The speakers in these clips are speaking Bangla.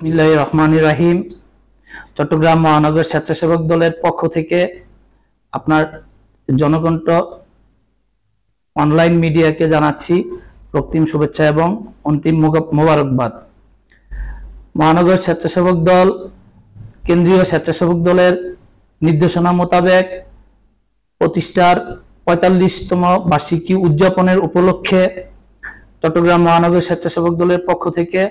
বিসমিল্লাহির রহমানির রহিম। চট্টগ্রাম মহানগর স্বেচ্ছাসেবক দলের পক্ষ থেকে আপনার জনকণ্ঠ অনলাইন মিডিয়াকে জানাচ্ছি রক্তিম শুভেচ্ছা এবং অন্তিম মোবারকবাদ। মহানগর স্বেচ্ছাসেবক দল কেন্দ্রীয় স্বেচ্ছাসেবক দলের নির্দেশনা মোতাবেক প্রতিষ্ঠার ৪৫তম বার্ষিকী উদযাপনের উপলক্ষে চট্টগ্রাম মহানগর স্বেচ্ছাসেবক দলের পক্ষ থেকে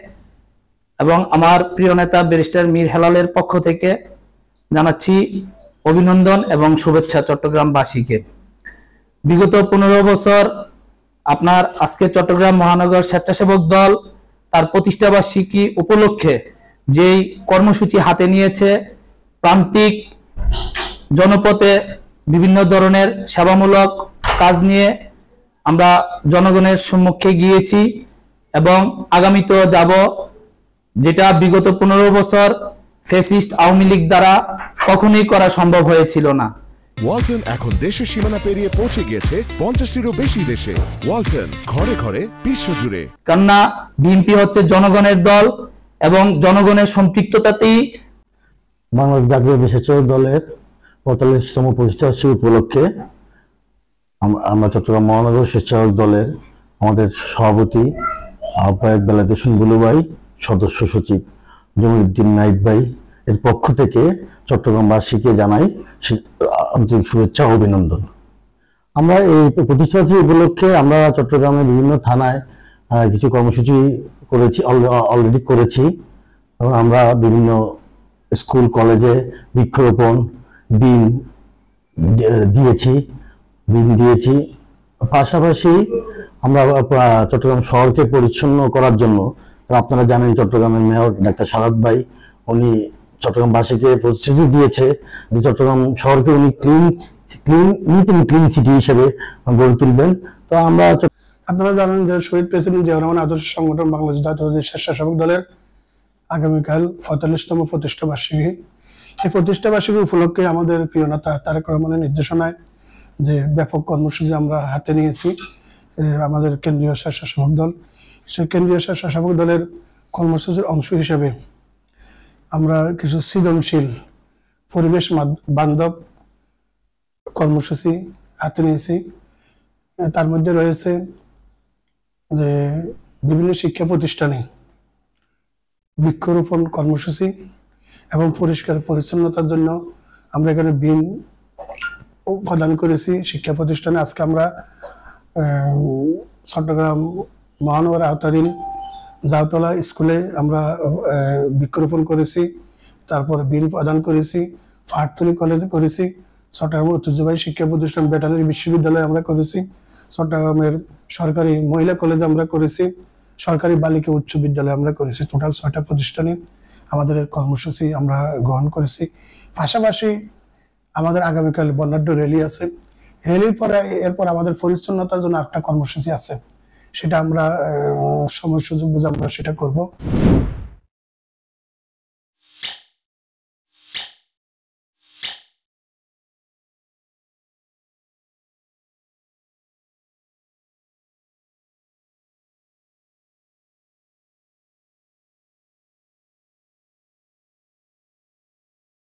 এবং আমার প্রিয় নেতা ব্যারিস্টার মীর হেলালের পক্ষ থেকে জানাচ্ছি অভিনন্দন এবং শুভেচ্ছা চট্টগ্রামবাসীকে। বিগত ১৫ বছর আপনার আজকে চট্টগ্রাম মহানগর স্বেচ্ছাসেবক দল তার প্রতিষ্ঠা বার্ষিকী উপলক্ষে যেই কর্মসূচি হাতে নিয়েছে, প্রান্তিক জনপথে বিভিন্ন ধরনের সেবামূলক কাজ নিয়ে আমরা জনগণের সম্মুখে গিয়েছি এবং আগামীতেও যাব, যেটা বিগত ১৫ বছর ফ্যাসিস্ট আওয়ামী লীগ দ্বারা কখনোই করা সম্ভব হয়েছিল না। ওয়ালটন এখন দেশের সীমানা পেরিয়ে পৌঁছে গিয়েছে ৫০টিরও বেশি দেশে। ওয়ালটন, ঘরে ঘরে বিশ্বজুড়ে। কেননা বিএনপি হচ্ছে জনগণের দল এবং জনগণের সম্পৃক্ততাতেই বাংলাদেশ জাতীয় স্বেচ্ছাসেবক দলের ৪৫তম প্রতিষ্ঠা বার্ষিকী উপলক্ষে আমরা চট্টগ্রাম মহানগর স্বেচ্ছাসেবক দলের আমাদের সভাপতি আহ্বায়ক বেলায়েত হোসেন বুলু ভাই, সদস্য সচিব জমিরুদ্দিন নাইক ভাই এর পক্ষ থেকে চট্টগ্রামবাসীকে জানাই আন্তরিক শুভেচ্ছা ও অভিনন্দন। আমরা এই প্রতিষ্ঠা বার্ষিকী উপলক্ষে আমরা চট্টগ্রামের বিভিন্ন থানায় কিছু কর্মসূচি অলরেডি করেছি এবং আমরা বিভিন্ন স্কুল কলেজে বৃক্ষরোপণ বিন দিয়েছি। পাশাপাশি আমরা চট্টগ্রাম শহরকে পরিচ্ছন্ন করার জন্য, আপনারা জানেন চট্টগ্রামের মেয়র ডাক্তার সারাদ ভাই উনি চট্টগ্রামবাসীকে প্রতিশ্রুতি দিয়েছে যে চট্টগ্রাম শহরকে উনি ক্লিন সিটি হিসেবে গড়ে তুলবেন। তো আমরা আপনারা জানেন যে শহীদ প্রেসিডেন্ট জিয়াউর রহমান আদর্শ সংগঠন বাংলাদেশ জাতীয় স্বেচ্ছাসেবক দলের আগামীকাল ৪৫তম প্রতিষ্ঠা বার্ষিকী। এই প্রতিষ্ঠা বার্ষিকী উপলক্ষে আমাদের প্রিয় নেতা তারেক রহমানের নির্দেশনায় যে ব্যাপক কর্মসূচি আমরা হাতে নিয়েছি আমাদের কেন্দ্রীয় স্বেচ্ছাসেবক দল, সেই কেন্দ্রীয় স্বেচ্ছাসেবক দলের কর্মসূচির অংশ হিসেবে আমরা কিছু সৃজনশীল পরিবেশ বান্ধব কর্মসূচি হাতে নিয়েছি। তার মধ্যে রয়েছে যে বিভিন্ন শিক্ষা প্রতিষ্ঠানে বৃক্ষরোপণ কর্মসূচি এবং পরিষ্কার পরিচ্ছন্নতার জন্য আমরা এখানে বিন প্রদান করেছি শিক্ষা প্রতিষ্ঠানে। আজকে আমরা চট্টগ্রাম মহানগর আওতাধীন জাওতলা স্কুলে আমরা বৃক্ষরোপণ করেছি, তারপর বিন প্রদান করেছি, পাহাড়তলী কলেজে করেছি, চট্টগ্রামের ঐতিহ্যবাহী শিক্ষা প্রতিষ্ঠান ভেটেরিনারি বিশ্ববিদ্যালয়ে আমরা করেছি, চট্টগ্রামের সরকারি মহিলা কলেজে আমরা করেছি, সরকারি বালিকা উচ্চ বিদ্যালয়ে আমরা করেছি। টোটাল ৬টা প্রতিষ্ঠানে আমাদের কর্মসূচি আমরা গ্রহণ করেছি। পাশাপাশি আমাদের আগামীকাল বর্ণাঢ্য র্যালি আছে। র্যালির পরে এরপর আমাদের পরিচ্ছন্নতার জন্য একটা কর্মসূচি আছে, সেটা আমরা সময় সুযোগ বুঝে আমরা সেটা করব।